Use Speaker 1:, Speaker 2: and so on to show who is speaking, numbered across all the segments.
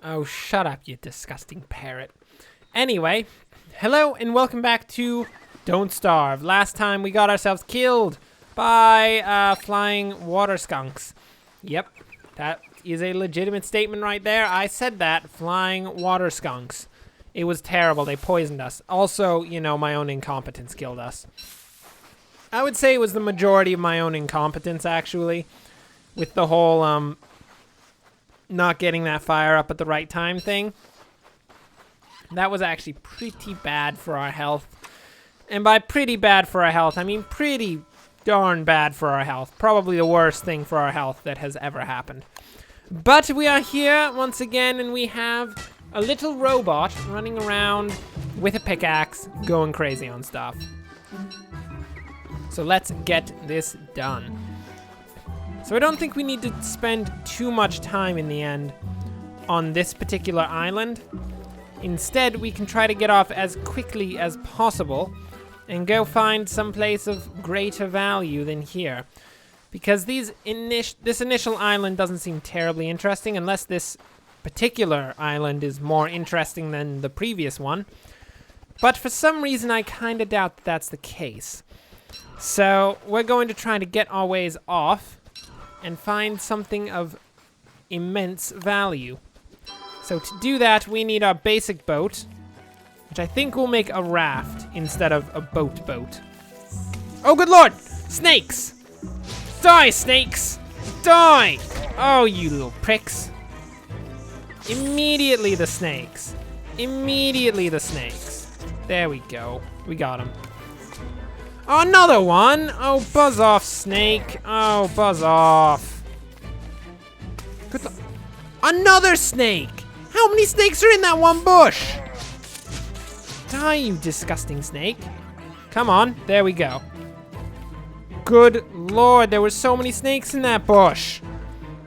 Speaker 1: Oh, shut up, you disgusting parrot. Anyway, hello and welcome back to Don't Starve. Last time we got ourselves killed by flying water skunks. Yep, that is a legitimate statement right there. I said that, flying water skunks. It was terrible, they poisoned us. Also, you know, my own incompetence killed us. I would say it was the majority of my own incompetence, actually, with the whole, not getting that fire up at the right time thing. That was actually pretty bad for our health. And by pretty bad for our health, I mean pretty darn bad for our health. Probably the worst thing for our health that has ever happened. But we are here once again, and we have a little robot running around with a pickaxe, going crazy on stuff. So let's get this done. So I don't think we need to spend too much time in the end on this particular island. Instead, we can try to get off as quickly as possible and go find some place of greater value than here. Because this initial island doesn't seem terribly interesting, unless this particular island is more interesting than the previous one. But for some reason, I kind of doubt that that's the case. So we're going to try to get our ways off and find something of immense value. So to do that, we need our basic boat, which I think will make a raft instead of a boat. Oh, good lord! Snakes! Die, snakes! Die! Oh, you little pricks. Immediately the snakes. Immediately the snakes. There we go. We got them. Oh, another one! Oh, buzz off, snake. Oh, buzz off. Good luck. Another snake! How many snakes are in that one bush? Die, you disgusting snake. Come on, there we go. Good lord, there were so many snakes in that bush.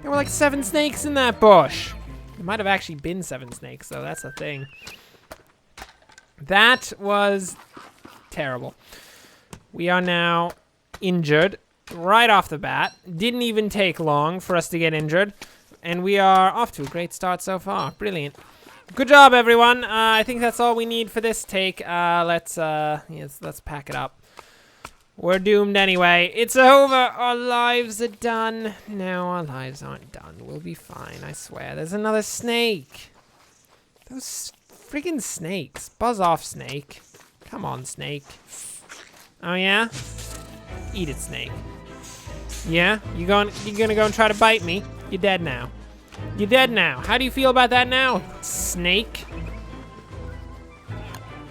Speaker 1: There were like 7 snakes in that bush. There might have actually been 7 snakes, though. That's a thing. That was terrible. We are now injured right off the bat. Didn't even take long for us to get injured. And we are off to a great start so far. Brilliant. Good job, everyone. I think that's all we need for this take. Let's pack it up. We're doomed anyway. It's over. Our lives are done. No, our lives aren't done. We'll be fine, I swear. There's another snake. Those friggin' snakes. Buzz off, snake. Come on, snake. Oh, yeah? Eat it, snake. Yeah? You gonna go and try to bite me? You're dead now. You're dead now. How do you feel about that now, snake?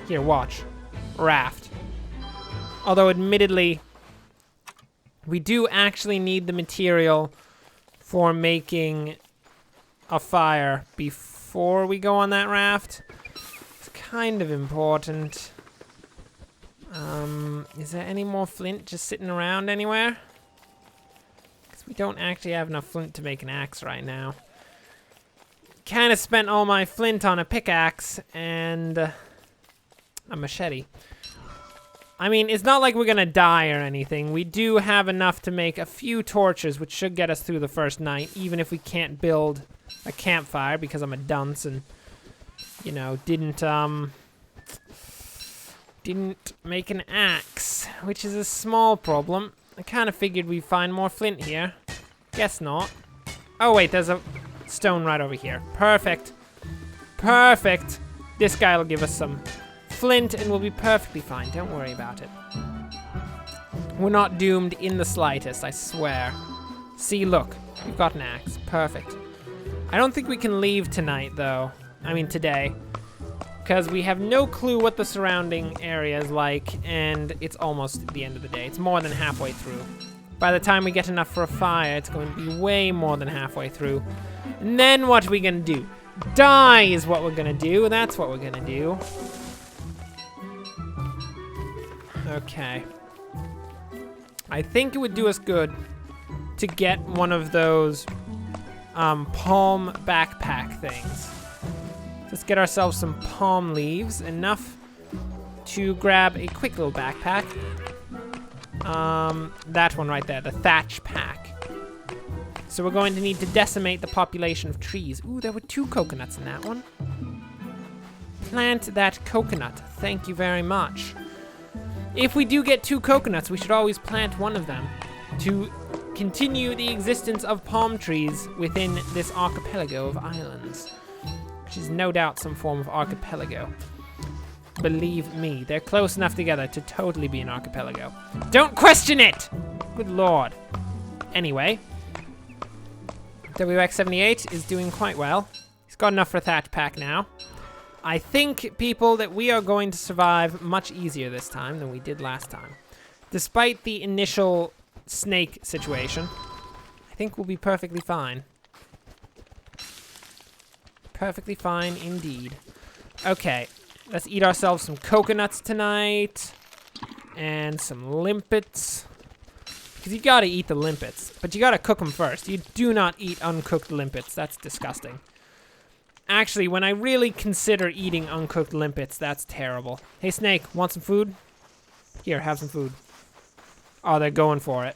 Speaker 1: Here, watch. Raft. Although, admittedly, we do actually need the material for making a fire before we go on that raft. It's kind of important. Is there any more flint just sitting around anywhere? Because we don't actually have enough flint to make an axe right now. Kind of spent all my flint on a pickaxe and a machete. I mean, it's not like we're gonna die or anything. We do have enough to make a few torches, which should get us through the first night, even if we can't build a campfire because I'm a dunce and, you know, didn't make an axe, which is a small problem. I kind of figured we'd find more flint here. Guess not. Oh, wait, there's a stone right over here. Perfect. Perfect. This guy will give us some flint and we'll be perfectly fine. Don't worry about it. We're not doomed in the slightest, I swear. See, look. We've got an axe. Perfect. I don't think we can leave tonight, though. I mean, today. Because we have no clue what the surrounding area is like, and it's almost the end of the day. It's more than halfway through. By the time we get enough for a fire, it's going to be way more than halfway through. And then what are we going to do? Die is what we're going to do. That's what we're going to do. Okay. I think it would do us good to get one of those palm backpack things. Let's get ourselves some palm leaves, enough to grab a quick little backpack. That one right there, the thatch pack. So we're going to need to decimate the population of trees. Ooh, there were 2 coconuts in that one. Plant that coconut. Thank you very much. If we do get 2 coconuts, we should always plant one of them to continue the existence of palm trees within this archipelago of islands, which is no doubt some form of archipelago. Believe me, they're close enough together to totally be an archipelago. Don't question it! Good lord. Anyway, WX78 is doing quite well. He's got enough for a thatch pack now. I think, people, that we are going to survive much easier this time than we did last time. Despite the initial snake situation, I think we'll be perfectly fine. Perfectly fine indeed. Okay, let's eat ourselves some coconuts tonight. And some limpets. Because you gotta eat the limpets, but you gotta cook them first. You do not eat uncooked limpets. That's disgusting. Actually, when I really consider eating uncooked limpets, that's terrible. Hey, Snake, want some food? Here, have some food. Oh, they're going for it.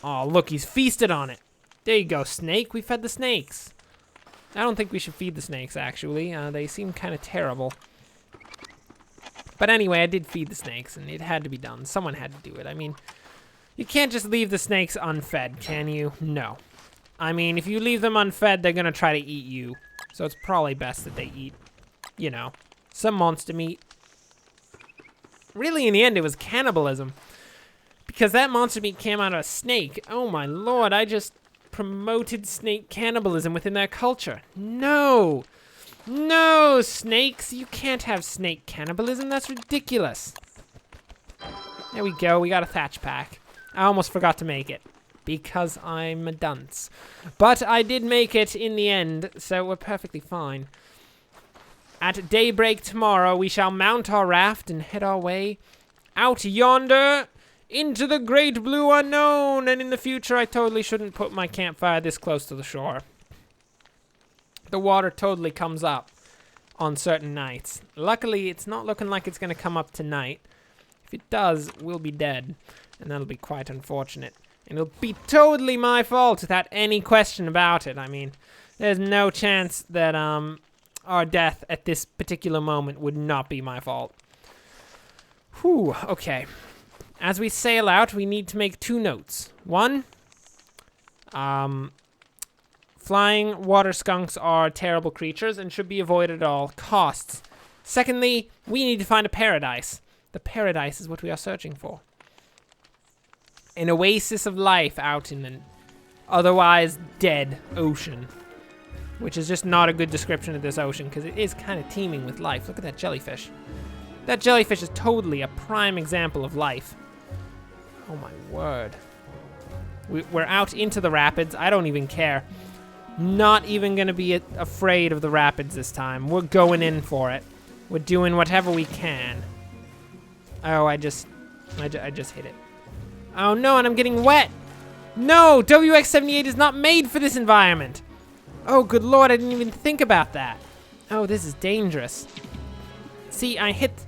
Speaker 1: Oh, look, he's feasted on it. There you go, Snake. We fed the snakes. I don't think we should feed the snakes, actually. They seem kind of terrible. But anyway, I did feed the snakes, and it had to be done. Someone had to do it. I mean, you can't just leave the snakes unfed, can you? No. I mean, if you leave them unfed, they're going to try to eat you. So it's probably best that they eat, you know, some monster meat. Really, in the end, it was cannibalism. Because that monster meat came out of a snake. Oh my lord, I just promoted snake cannibalism within their culture. No! No, snakes! You can't have snake cannibalism. That's ridiculous. There we go. We got a thatch pack. I almost forgot to make it. Because I'm a dunce. But I did make it in the end, so we're perfectly fine. At daybreak tomorrow, we shall mount our raft and head our way out yonder into the great blue unknown. And in the future, I totally shouldn't put my campfire this close to the shore. The water totally comes up on certain nights. Luckily, it's not looking like it's going to come up tonight. If it does, we'll be dead. And that'll be quite unfortunate. And it'll be totally my fault without any question about it. I mean, there's no chance that our death at this particular moment would not be my fault. Whew, okay. As we sail out, we need to make 2 notes. 1, flying water skunks are terrible creatures and should be avoided at all costs. Secondly, we need to find a paradise. The paradise is what we are searching for. An oasis of life out in an otherwise dead ocean. Which is just not a good description of this ocean, because it is kind of teeming with life. Look at that jellyfish. That jellyfish is totally a prime example of life. Oh my word. We're out into the rapids. I don't even care. Not even going to be afraid of the rapids this time. We're going in for it. We're doing whatever we can. Oh, I just hit it. Oh no, and I'm getting wet. No, WX78 is not made for this environment. Oh, good lord, I didn't even think about that. Oh, this is dangerous. See, I hit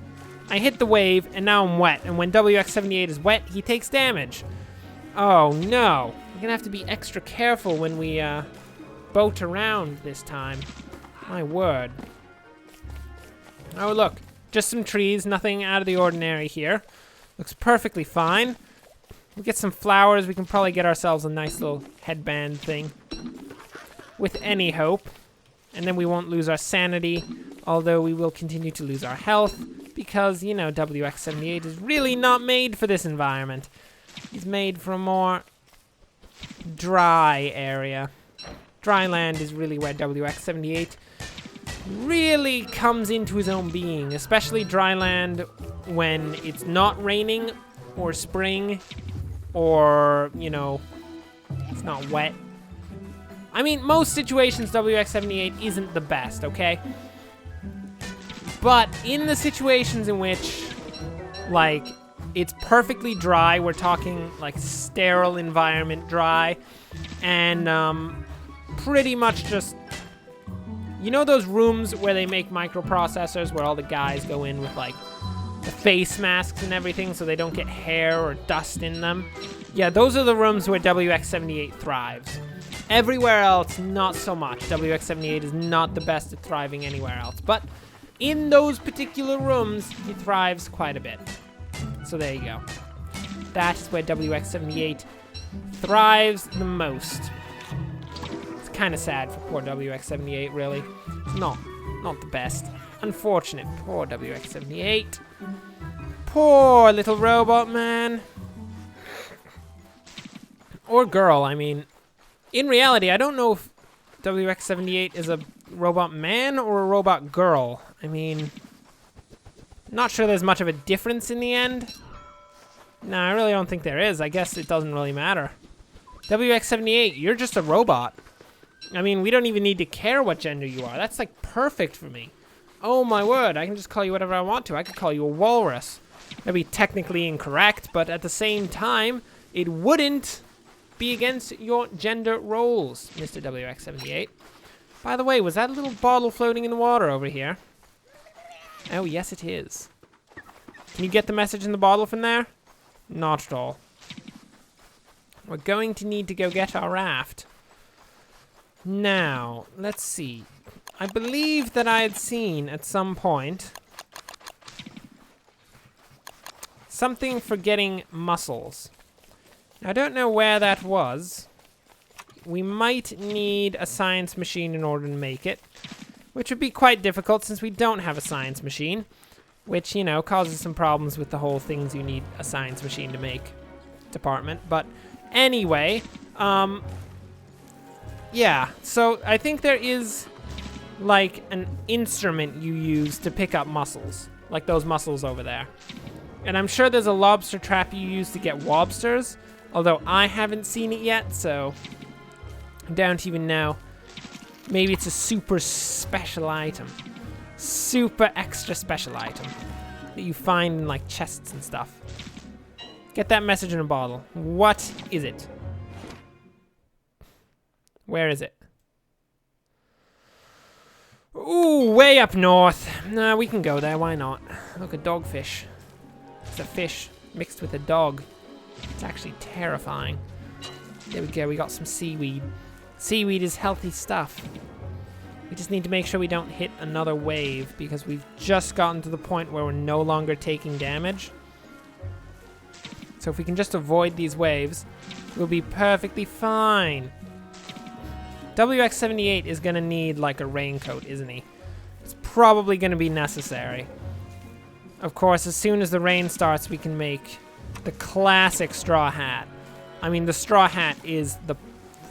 Speaker 1: the wave, and now I'm wet. And when WX78 is wet, he takes damage. Oh no, we're gonna have to be extra careful when we boat around this time. My word. Oh look, just some trees, nothing out of the ordinary here. Looks perfectly fine. We get some flowers, we can probably get ourselves a nice little headband thing. With any hope. And then we won't lose our sanity, although we will continue to lose our health, because, you know, WX78 is really not made for this environment. He's made for a more dry area. Dry land is really where WX78 really comes into his own being, especially dry land when it's not raining or spring or, you know, it's not wet. I mean, most situations WX78 isn't the best, okay? But in the situations in which, like, it's perfectly dry, we're talking, like, sterile environment dry, and, pretty much just, you know those rooms where they make microprocessors where all the guys go in with, like, the face masks and everything so they don't get hair or dust in them. Yeah, those are the rooms where WX-78 thrives. Everywhere else, not so much. WX-78 is not the best at thriving anywhere else. But in those particular rooms, he thrives quite a bit. So there you go. That's where WX-78 thrives the most. It's kind of sad for poor WX-78, really. It's not the best. Unfortunate. Poor WX-78. Poor little robot man. Or girl, I mean. In reality, I don't know if WX-78 is a robot man or a robot girl. I mean, not sure there's much of a difference in the end. No, I really don't think there is. I guess it doesn't really matter. WX-78, you're just a robot. I mean, we don't even need to care what gender you are. That's like perfect for me. Oh my word, I can just call you whatever I want to. I could call you a walrus. That'd be technically incorrect, but at the same time, it wouldn't be against your gender roles, Mr. WX-78. By the way, was that a little bottle floating in the water over here? Oh, yes it is. Can you get the message in the bottle from there? Not at all. We're going to need to go get our raft. Now, let's see. I believe that I had seen at some point something for getting mussels. I don't know where that was. We might need a science machine in order to make it, which would be quite difficult since we don't have a science machine, which, you know, causes some problems with the whole things you need a science machine to make department. But anyway, yeah, so I think there is like an instrument you use to pick up mussels, like those mussels over there. And I'm sure there's a lobster trap you use to get lobsters. Although I haven't seen it yet, so I don't even know. Maybe it's a super special item. Super extra special item that you find in like chests and stuff. Get that message in a bottle. What is it? Where is it? Ooh, way up north. Nah, we can go there, why not? Look, a dogfish. It's a fish mixed with a dog. It's actually terrifying. There we go, we got some seaweed. Seaweed is healthy stuff. We just need to make sure we don't hit another wave because we've just gotten to the point where we're no longer taking damage. So if we can just avoid these waves, we'll be perfectly fine. WX-78 is gonna need like a raincoat, isn't he? It's probably gonna be necessary. Of course, as soon as the rain starts, we can make the classic straw hat. I mean, the straw hat is the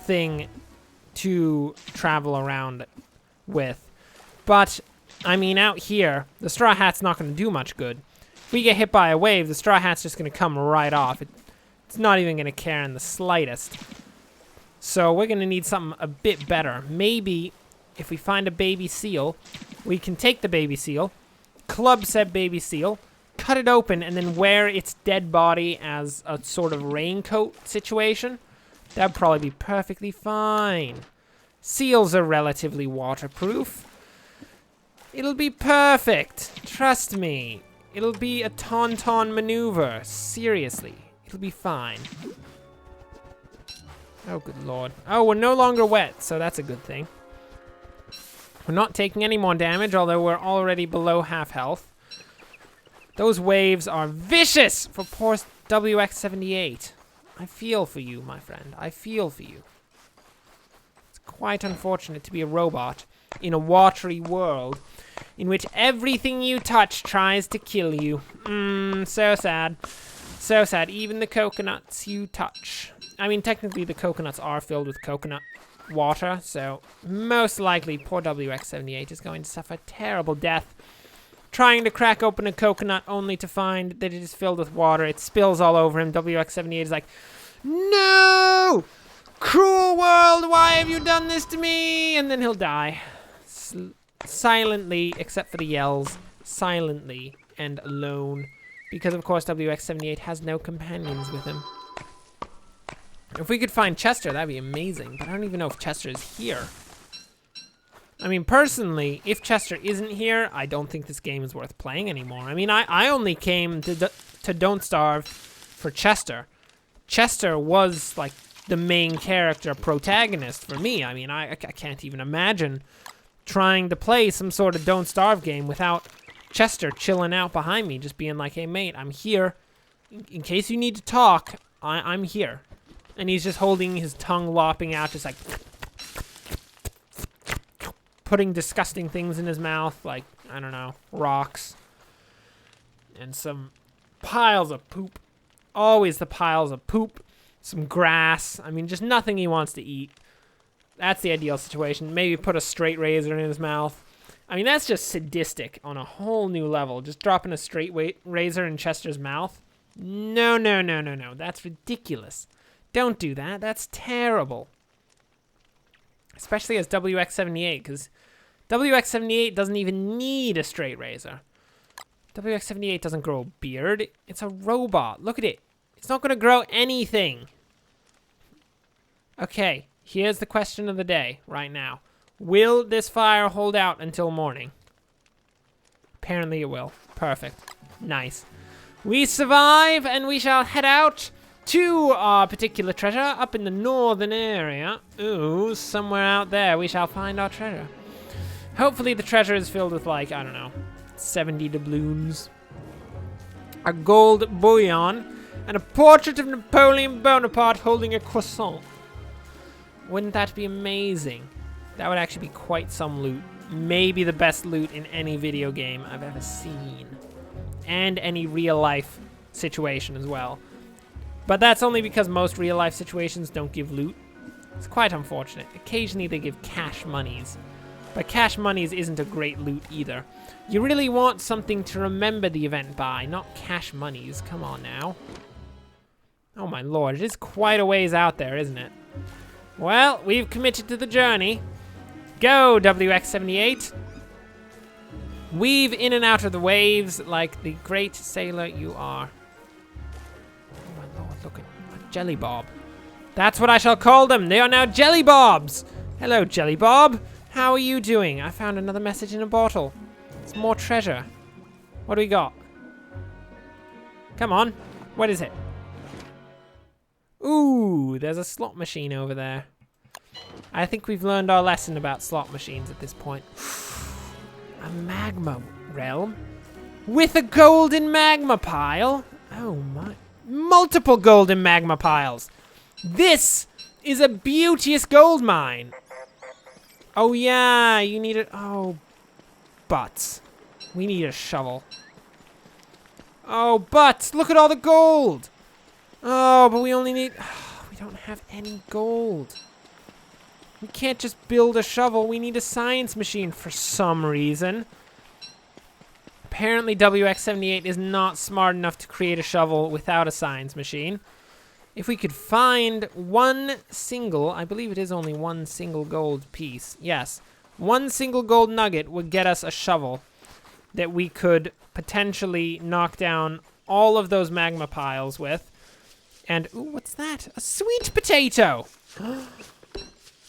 Speaker 1: thing to travel around with. But, I mean, out here, the straw hat's not going to do much good. If we get hit by a wave, the straw hat's just going to come right off. It's not even going to care in the slightest. So we're going to need something a bit better. Maybe if we find a baby seal, we can take the baby seal, club said baby seal, cut it open, and then wear its dead body as a sort of raincoat situation. That'd probably be perfectly fine. Seals are relatively waterproof. It'll be perfect. Trust me. It'll be a tauntaun maneuver. Seriously. It'll be fine. Oh, good lord. Oh, we're no longer wet, so that's a good thing. We're not taking any more damage, although we're already below half health. Those waves are vicious for poor WX-78. I feel for you, my friend. I feel for you. It's quite unfortunate to be a robot in a watery world in which everything you touch tries to kill you. So sad. So sad. Even the coconuts you touch. I mean, technically the coconuts are filled with coconut water, so most likely poor WX-78 is going to suffer a terrible death trying to crack open a coconut only to find that it is filled with water. It spills all over him. WX-78 is like, no! Cruel world, why have you done this to me? And then he'll die. Silently, except for the yells. Silently and alone. Because, of course, WX-78 has no companions with him. If we could find Chester, that'd be amazing. But I don't even know if Chester is here. I mean, personally, if Chester isn't here, I don't think this game is worth playing anymore. I mean, I only came to Don't Starve for Chester. Chester was, like, the main character protagonist for me. I mean, I can't even imagine trying to play some sort of Don't Starve game without Chester chilling out behind me, just being like, hey, mate, I'm here. In case you need to talk, I'm here. And he's just holding his tongue lopping out, just like putting disgusting things in his mouth, like, I don't know, rocks. And some piles of poop. Always the piles of poop. Some grass. I mean, just nothing he wants to eat. That's the ideal situation. Maybe put a straight razor in his mouth. I mean, that's just sadistic on a whole new level. Just dropping a straight razor in Chester's mouth. No, no, no, no, no. That's ridiculous. Don't do that. That's terrible. Especially as WX78, because WX78 doesn't even need a straight razor. WX78 doesn't grow a beard. It's a robot. Look at it. It's not going to grow anything. Okay, here's the question of the day right now. Will this fire hold out until morning? Apparently it will. Perfect. Nice. We survive, and we shall head out to our particular treasure up in the northern area. Ooh, somewhere out there we shall find our treasure. Hopefully the treasure is filled with, like, I don't know, 70 doubloons, a gold bullion, and a portrait of Napoleon Bonaparte holding a croissant. Wouldn't that be amazing? That would actually be quite some loot. Maybe the best loot in any video game I've ever seen. And any real-life situation as well. But that's only because most real-life situations don't give loot. It's quite unfortunate. Occasionally they give cash monies. But cash monies isn't a great loot either. You really want something to remember the event by, not cash monies. Come on now. Oh my lord, it is quite a ways out there, isn't it? Well, we've committed to the journey. Go, WX78. Weave in and out of the waves like the great sailor you are. Oh my lord, look at a jelly bob. That's what I shall call them. They are now jelly bobs. Hello, jelly bob. How are you doing? I found another message in a bottle. It's more treasure. What do we got? Come on. What is it? Ooh, there's a slot machine over there. I think we've learned our lesson about slot machines at this point. A magma realm with a golden magma pile. Oh my. Multiple golden magma piles. This is a beauteous gold mine. Oh yeah, you need it. Oh, butts. We need a shovel. Oh, butts, look at all the gold. Oh, but we only need, we don't have any gold. We can't just build a shovel. We need a science machine for some reason. Apparently WX78 is not smart enough to create a shovel without a science machine. If we could find one single, I believe it is only one single gold piece. Yes, one single gold nugget would get us a shovel that we could potentially knock down all of those magma piles with. And, ooh, what's that? A sweet potato!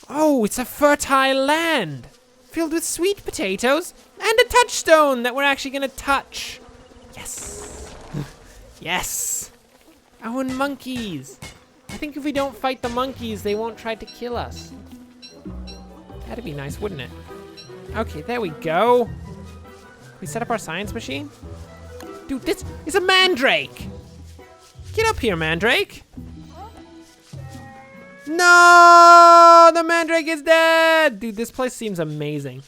Speaker 1: Oh, it's a fertile land filled with sweet potatoes and a touchstone that we're actually gonna touch. Yes. Yes. Oh, and monkeys. I think if we don't fight the monkeys, they won't try to kill us. That'd be nice, wouldn't it? Okay, there we go. Can we set up our science machine? Dude, this is a mandrake. Get up here, mandrake. No, the mandrake is dead. Dude, this place seems amazing.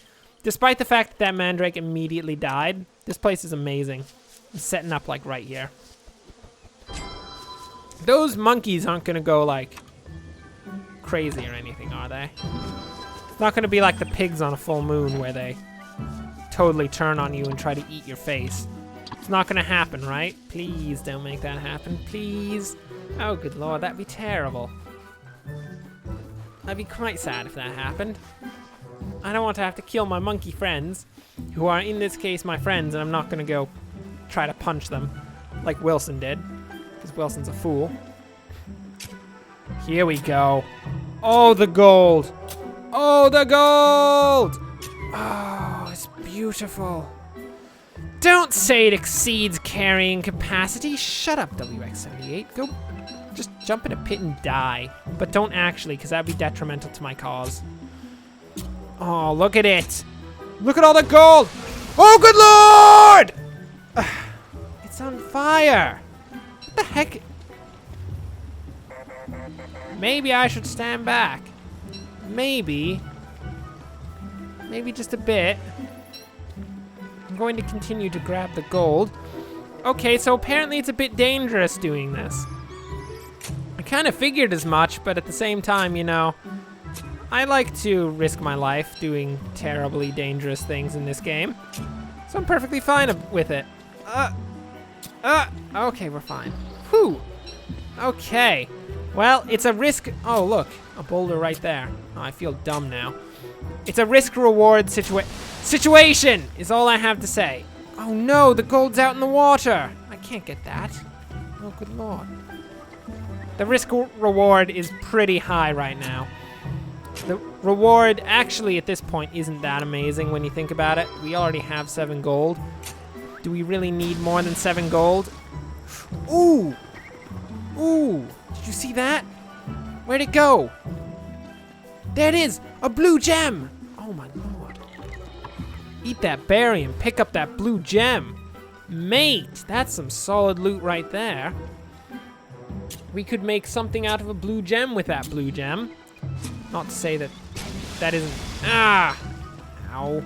Speaker 1: Despite the fact that that mandrake immediately died, this place is amazing. It's setting up like right here. Those monkeys aren't gonna go like crazy or anything, are they? It's not gonna be like the pigs on a full moon where they totally turn on you and try to eat your face. It's not gonna happen, right? Please don't make that happen, please. Oh, good lord, that'd be terrible. That'd be quite sad if that happened. I don't want to have to kill my monkey friends, who are in this case my friends, and I'm not gonna go try to punch them like Wilson did, because Wilson's a fool. Here we go. Oh, the gold. Oh, the gold! Oh, it's beautiful. Don't say it exceeds carrying capacity. Shut up, WX78. Go just jump in a pit and die. But don't actually, because that'd be detrimental to my cause. Oh, look at it. Look at all the gold. Oh, good lord! It's on fire. What the heck? Maybe I should stand back. Maybe just a bit. I'm going to continue to grab the gold. Okay, so apparently it's a bit dangerous doing this. I kind of figured as much, but at the same time, you know, I like to risk my life doing terribly dangerous things in this game. So I'm perfectly fine with it. Okay, we're fine. Whew. Okay. Well, it's a risk. Oh, look, a boulder right there. Oh, I feel dumb now. It's a risk-reward situation is all I have to say. Oh no, the gold's out in the water. I can't get that. Oh, good lord. The risk-reward is pretty high right now. The reward actually at this point isn't that amazing when you think about it. We already have 7 gold. Do we really need more than 7 gold? Ooh! Ooh! Did you see that? Where'd it go? There it is! A blue gem! Oh my lord. Eat that berry and pick up that blue gem. Mate, that's some solid loot right there. We could make something out of a blue gem with that blue gem. Not to say that that isn't... Ah! Ow.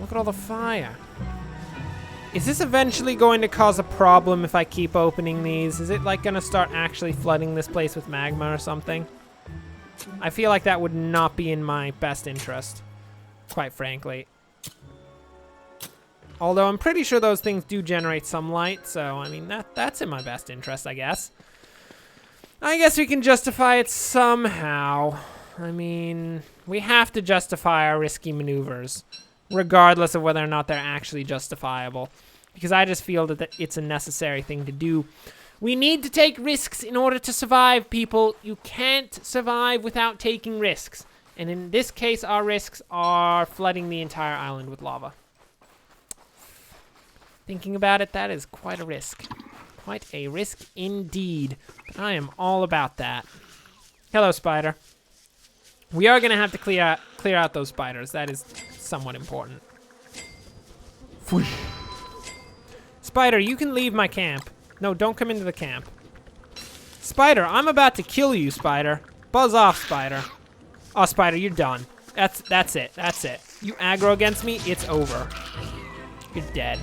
Speaker 1: Look at all the fire. Is this eventually going to cause a problem if I keep opening these? Is it like gonna start actually flooding this place with magma or something? I feel like that would not be in my best interest, quite frankly. Although I'm pretty sure those things do generate some light, so I mean, that's in my best interest, I guess. I guess we can justify it somehow. I mean, we have to justify our risky maneuvers, regardless of whether or not they're actually justifiable. Because I just feel that it's a necessary thing to do. We need to take risks in order to survive, people. You can't survive without taking risks. And in this case, our risks are flooding the entire island with lava. Thinking about it, that is quite a risk. Quite a risk indeed. But I am all about that. Hello, spider. We are going to have to clear out those spiders. That is somewhat important. Spider, you can leave my camp. No, don't come into the camp. Spider, I'm about to kill you, Spider. Buzz off, Spider. Oh, Spider, you're done. That's it. That's it. You aggro against me, it's over. You're dead.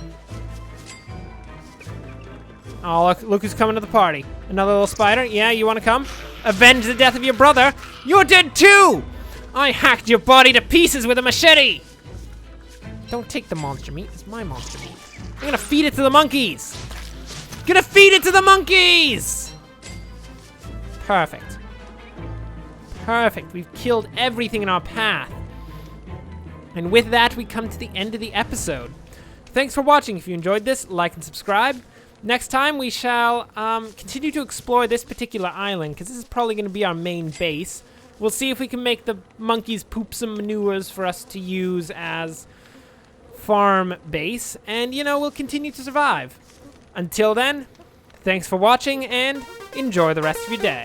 Speaker 1: Oh, look who's coming to the party. Another little spider. Yeah, you want to come? Avenge the death of your brother. You're dead too! I hacked your body to pieces with a machete! Don't take the monster meat. It's my monster meat. I'm gonna feed it to the monkeys! Gonna feed it to the monkeys! Perfect. Perfect. We've killed everything in our path. And with that, we come to the end of the episode. Thanks for watching. If you enjoyed this, like and subscribe. Next time, we shall continue to explore this particular island, because this is probably going to be our main base. We'll see if we can make the monkeys poop some manures for us to use as farm base. And, you know, we'll continue to survive. Until then, thanks for watching, and enjoy the rest of your day.